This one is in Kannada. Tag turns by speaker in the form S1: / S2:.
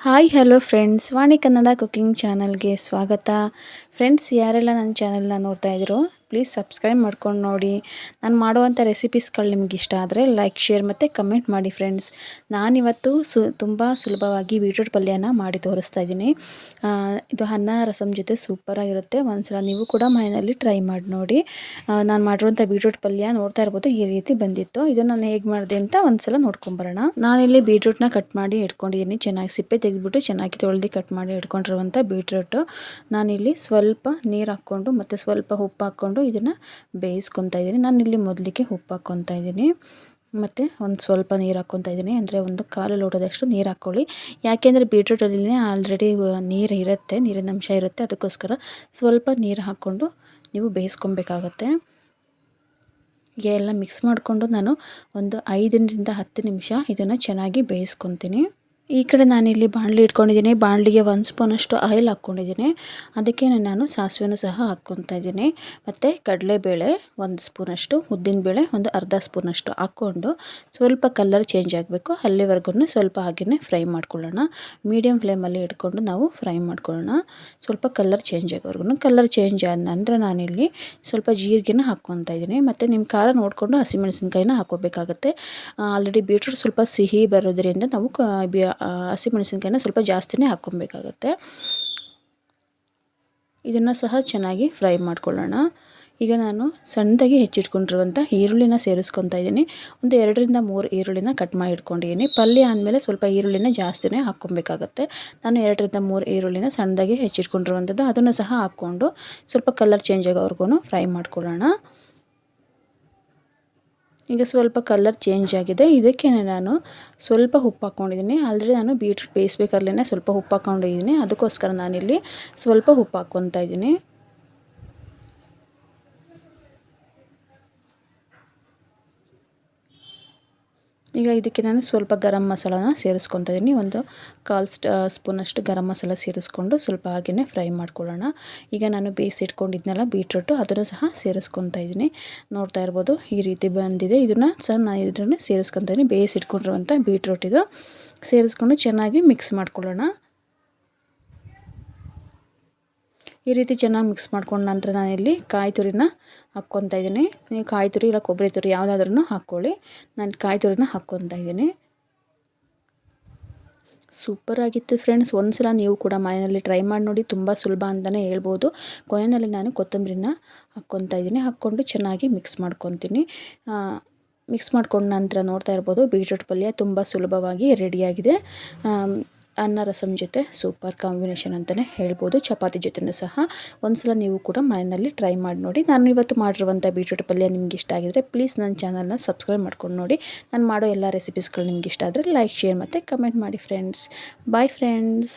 S1: ಹಾಯ್ ಹಲೋ ಫ್ರೆಂಡ್ಸ್, ವಾಣಿ ಕನ್ನಡ ಕುಕಿಂಗ್ ಚಾನಲ್ಗೆ ಸ್ವಾಗತ. ಫ್ರೆಂಡ್ಸ್, ಯಾರೆಲ್ಲ ನನ್ನ ಚಾನಲ್ನ ನೋಡ್ತಾ ಇದ್ದೀರೋ ಪ್ಲೀಸ್ ಸಬ್ಸ್ಕ್ರೈಬ್ ಮಾಡ್ಕೊಂಡು ನೋಡಿ. ನಾನು ಮಾಡುವಂಥ ರೆಸಿಪೀಸ್ಗಳು ನಿಮ್ಗೆ ಇಷ್ಟ ಆದರೆ ಲೈಕ್, ಶೇರ್ ಮತ್ತು ಕಮೆಂಟ್ ಮಾಡಿ ಫ್ರೆಂಡ್ಸ್. ನಾನಿವತ್ತು ತುಂಬ ಸುಲಭವಾಗಿ ಬೀಟ್ರೂಟ್ ಪಲ್ಯನ ಮಾಡಿ ತೋರಿಸ್ತಾ ಇದ್ದೀನಿ. ಇದು ಅನ್ನ ರಸಮ್ ಜೊತೆ ಸೂಪರಾಗಿರುತ್ತೆ. ಒಂದ್ಸಲ ನೀವು ಕೂಡ ಮನೆಯಲ್ಲಿ ಟ್ರೈ ಮಾಡಿ ನೋಡಿ. ನಾನು ಮಾಡಿರುವಂಥ ಬೀಟ್ರೂಟ್ ಪಲ್ಯ ನೋಡ್ತಾ ಇರ್ಬೋದು, ಈ ರೀತಿ ಬಂದಿತ್ತು. ಇದನ್ನು ನಾನು ಹೇಗೆ ಮಾಡಿದೆ ಅಂತ ಒಂದ್ಸಲ ನೋಡ್ಕೊಂಬರೋಣ. ನಾನಿಲ್ಲಿ ಬೀಟ್ರೂಟ್ನ ಕಟ್ ಮಾಡಿ ಇಟ್ಕೊಂಡಿದ್ದೀನಿ. ಚೆನ್ನಾಗಿ ಸಿಪ್ಪೆ ತೆಗೆದುಬಿಟ್ಟು ಚೆನ್ನಾಗಿ ತೊಳೆದು ಕಟ್ ಮಾಡಿ ಇಟ್ಕೊಂಡಿರುವಂಥ ಬೀಟ್ರೂಟು. ನಾನಿಲ್ಲಿ ಸ್ವಲ್ಪ ನೀರು ಹಾಕ್ಕೊಂಡು ಮತ್ತು ಸ್ವಲ್ಪ ಉಪ್ಪು ಹಾಕ್ಕೊಂಡು ಇದನ್ನು ಬೇಯಿಸ್ಕೊತಾ ಇದ್ದೀನಿ. ನಾನಿಲ್ಲಿ ಮೊದಲಿಗೆ ಉಪ್ಪು ಹಾಕ್ಕೊತಾ ಇದ್ದೀನಿ ಮತ್ತು ಒಂದು ಸ್ವಲ್ಪ ನೀರು ಹಾಕ್ಕೊತಾ ಇದ್ದೀನಿ. ಅಂದರೆ ಒಂದು ಕಾಲು ಲೋಟದಷ್ಟು ನೀರು ಹಾಕ್ಕೊಳ್ಳಿ. ಯಾಕೆಂದರೆ ಬೀಟ್ರೂಟಲ್ಲಿ ಆಲ್ರೆಡಿ ನೀರು ಇರುತ್ತೆ, ನೀರಿನ ಅಂಶ ಇರುತ್ತೆ. ಅದಕ್ಕೋಸ್ಕರ ಸ್ವಲ್ಪ ನೀರು ಹಾಕ್ಕೊಂಡು ನೀವು ಬೇಯಿಸ್ಕೊಬೇಕಾಗತ್ತೆ. ಎಲ್ಲ ಮಿಕ್ಸ್ ಮಾಡಿಕೊಂಡು ನಾನು ಒಂದು 5ರಿಂದ 10 ನಿಮಿಷ ಇದನ್ನು ಚೆನ್ನಾಗಿ ಬೇಯಿಸ್ಕೊತೀನಿ. ಈ ಕಡೆ ನಾನಿಲ್ಲಿ ಬಾಣಲಿ ಇಟ್ಕೊಂಡಿದ್ದೀನಿ. ಬಾಣಲಿಗೆ 1 ಸ್ಪೂನಷ್ಟು ಆಯಿಲ್ ಹಾಕ್ಕೊಂಡಿದ್ದೀನಿ. ಅದಕ್ಕೆ ನಾನು ಸಾಸಿವೆನೂ ಸಹ ಹಾಕ್ಕೊತಾ ಇದ್ದೀನಿ. ಮತ್ತು ಕಡಲೆಬೇಳೆ 1 ಸ್ಪೂನಷ್ಟು, ಉದ್ದಿನಬೇಳೆ ಒಂದು ಅರ್ಧ ಸ್ಪೂನಷ್ಟು ಹಾಕ್ಕೊಂಡು ಸ್ವಲ್ಪ ಕಲರ್ ಚೇಂಜ್ ಆಗಬೇಕು ಅಲ್ಲಿವರೆಗೂ ಸ್ವಲ್ಪ ಹಾಗೆಯೇ ಫ್ರೈ ಮಾಡ್ಕೊಳ್ಳೋಣ. ಮೀಡಿಯಮ್ ಫ್ಲೇಮಲ್ಲಿ ಇಟ್ಕೊಂಡು ನಾವು ಫ್ರೈ ಮಾಡ್ಕೊಳ್ಳೋಣ. ಸ್ವಲ್ಪ ಕಲರ್ ಚೇಂಜ್ ಆಗೋವರೆಗೂ. ಕಲರ್ ಚೇಂಜ್ ಆದ ನಂತರ ನಾನಿಲ್ಲಿ ಸ್ವಲ್ಪ ಜೀರಿಗೆನ ಹಾಕ್ಕೊತಾ ಇದ್ದೀನಿ. ಮತ್ತು ನಿಮ್ಮ ಖಾರ ನೋಡಿಕೊಂಡು ಹಸಿಮೆಣಸಿನ್ಕಾಯಿನ ಹಾಕ್ಕೋಬೇಕಾಗತ್ತೆ. ಆಲ್ರೆಡಿ ಬೀಟ್ರೂಟ್ ಸ್ವಲ್ಪ ಸಿಹಿ ಬರೋದರಿಂದ ನಾವು ಹಸಿಮೆಣಸಿನ್ಕಾಯಿನ ಸ್ವಲ್ಪ ಜಾಸ್ತಿನೇ ಹಾಕ್ಕೊಬೇಕಾಗತ್ತೆ. ಇದನ್ನು ಸಹ ಚೆನ್ನಾಗಿ ಫ್ರೈ ಮಾಡ್ಕೊಳ್ಳೋಣ. ಈಗ ನಾನು ಸಣ್ಣದಾಗಿ ಹೆಚ್ಚಿಟ್ಕೊಂಡಿರುವಂಥ ಈರುಳ್ಳಿನ ಸೇರಿಸ್ಕೊತಾ ಇದ್ದೀನಿ. ಒಂದು 2ರಿಂದ 3 ಈರುಳ್ಳಿನ ಕಟ್ ಮಾಡಿ ಇಟ್ಕೊಂಡಿದ್ದೀನಿ. ಪಲ್ಯ ಆದಮೇಲೆ ಸ್ವಲ್ಪ ಈರುಳ್ಳಿನ ಜಾಸ್ತಿನೇ ಹಾಕ್ಕೊಬೇಕಾಗತ್ತೆ. ನಾನು 2ರಿಂದ 3 ಈರುಳ್ಳಿನ ಸಣ್ಣದಾಗಿ ಹೆಚ್ಚಿಟ್ಕೊಂಡಿರುವಂಥದ್ದು ಅದನ್ನು ಸಹ ಹಾಕ್ಕೊಂಡು ಸ್ವಲ್ಪ ಕಲರ್ ಚೇಂಜ್ ಆಗೋವರೆಗೂ ಫ್ರೈ ಮಾಡ್ಕೊಳ್ಳೋಣ. ಈಗ ಸ್ವಲ್ಪ ಕಲರ್ ಚೇಂಜ್ ಆಗಿದೆ. ಇದಕ್ಕೆ ನಾನು ಸ್ವಲ್ಪ ಉಪ್ಪು ಹಾಕ್ಕೊಂಡಿದ್ದೀನಿ. ಆಲ್ರೆಡಿ ನಾನು ಬೀಟ್ರೂಟ್ ಬೇಯಿಸ್ಬೇಕಾದ್ರೇ ಸ್ವಲ್ಪ ಉಪ್ಪು ಹಾಕ್ಕೊಂಡಿದ್ದೀನಿ. ಅದಕ್ಕೋಸ್ಕರ ನಾನಿಲ್ಲಿ ಸ್ವಲ್ಪ ಉಪ್ಪು ಹಾಕ್ಕೊತಾ ಇದ್ದೀನಿ. ಈಗ ಇದಕ್ಕೆ ನಾನು ಸ್ವಲ್ಪ ಗರಂ ಮಸಾಲಾನ ಸೇರಿಸ್ಕೊತಾ ಇದ್ದೀನಿ. ಒಂದು 1/4 ಸ್ಪೂನಷ್ಟು ಗರಂ ಮಸಾಲ ಸೇರಿಸ್ಕೊಂಡು ಸ್ವಲ್ಪ ಹಾಗೆಯೇ ಫ್ರೈ ಮಾಡ್ಕೊಳ್ಳೋಣ. ಈಗ ನಾನು ಬೇಯಿಸಿಟ್ಕೊಂಡಿದ್ನಲ್ಲ ಬೀಟ್ರೂಟು ಅದನ್ನು ಸಹ ಸೇರಿಸ್ಕೊತಾ ಇದ್ದೀನಿ. ನೋಡ್ತಾ ಇರ್ಬೋದು ಈ ರೀತಿ ಬಂದಿದೆ. ಇದನ್ನು ಸಹ ನಾನು ಇದನ್ನು ಸೇರಿಸ್ಕೊತಾ ಇದ್ದೀನಿ. ಬೇಯಿಸಿಟ್ಕೊಂಡಿರುವಂಥ ಬೀಟ್ರೂಟ್ ಇದು ಸೇರಿಸ್ಕೊಂಡು ಚೆನ್ನಾಗಿ ಮಿಕ್ಸ್ ಮಾಡ್ಕೊಳ್ಳೋಣ. ಈ ರೀತಿ ಚೆನ್ನಾಗಿ ಮಿಕ್ಸ್ ಮಾಡ್ಕೊಂಡ ನಂತರ ನಾನಿಲ್ಲಿ ಕಾಯಿ ತುರಿನ ಹಾಕ್ಕೊತಾ ಇದ್ದೀನಿ. ನೀವು ಕಾಯಿ ತುರಿ ಇಲ್ಲ ಕೊಬ್ಬರಿ ತುರಿ ಯಾವುದಾದ್ರೂ ಹಾಕ್ಕೊಳ್ಳಿ. ನಾನು ಕಾಯಿ ತುರಿನ ಹಾಕ್ಕೊತಾ ಇದ್ದೀನಿ. ಸೂಪರಾಗಿತ್ತು ಫ್ರೆಂಡ್ಸ್. ಒಂದ್ಸಲ ನೀವು ಕೂಡ ಮನೆಯಲ್ಲಿ ಟ್ರೈ ಮಾಡಿ ನೋಡಿ. ತುಂಬ ಸುಲಭ ಅಂತಲೇ ಹೇಳ್ಬೋದು. ಕೊನೆಯಲ್ಲಿ ನಾನು ಕೊತ್ತಂಬರಿನ ಹಾಕ್ಕೊತಾ ಇದ್ದೀನಿ. ಹಾಕ್ಕೊಂಡು ಚೆನ್ನಾಗಿ ಮಿಕ್ಸ್ ಮಾಡ್ಕೊತೀನಿ. ಮಿಕ್ಸ್ ಮಾಡ್ಕೊಂಡ ನಂತರ ನೋಡ್ತಾ ಇರ್ಬೋದು ಬೀಟ್ರೂಟ್ ಪಲ್ಯ ತುಂಬ ಸುಲಭವಾಗಿ ರೆಡಿಯಾಗಿದೆ. ಅನ್ನ ರಸಮ್ ಜೊತೆ ಸೂಪರ್ ಕಾಂಬಿನೇಷನ್ ಅಂತಲೇ ಹೇಳ್ಬೋದು. ಚಪಾತಿ ಜೊತೆನೂ ಸಹ ಒಂದ್ಸಲ ನೀವು ಕೂಡ ಮನೆಯಲ್ಲಿ ಟ್ರೈ ಮಾಡಿ ನೋಡಿ. ನಾನು ಇವತ್ತು ಮಾಡಿರುವಂಥ ಬೀಟ್ರೂಟ್ ಪಲ್ಯ ನಿಮ್ಗೆ ಇಷ್ಟ ಆಗಿದ್ರೆ ಪ್ಲೀಸ್ ನನ್ನ ಚಾನಲ್ನ ಸಬ್ಸ್ಕ್ರೈಬ್ ಮಾಡ್ಕೊಂಡು ನೋಡಿ. ನಾನು ಮಾಡೋ ಎಲ್ಲ ರೆಸಿಪೀಸ್ಗಳು ನಿಮ್ಗೆ ಇಷ್ಟ ಆದರೆ ಲೈಕ್, ಶೇರ್ ಮತ್ತು ಕಮೆಂಟ್ ಮಾಡಿ ಫ್ರೆಂಡ್ಸ್. Bye friends.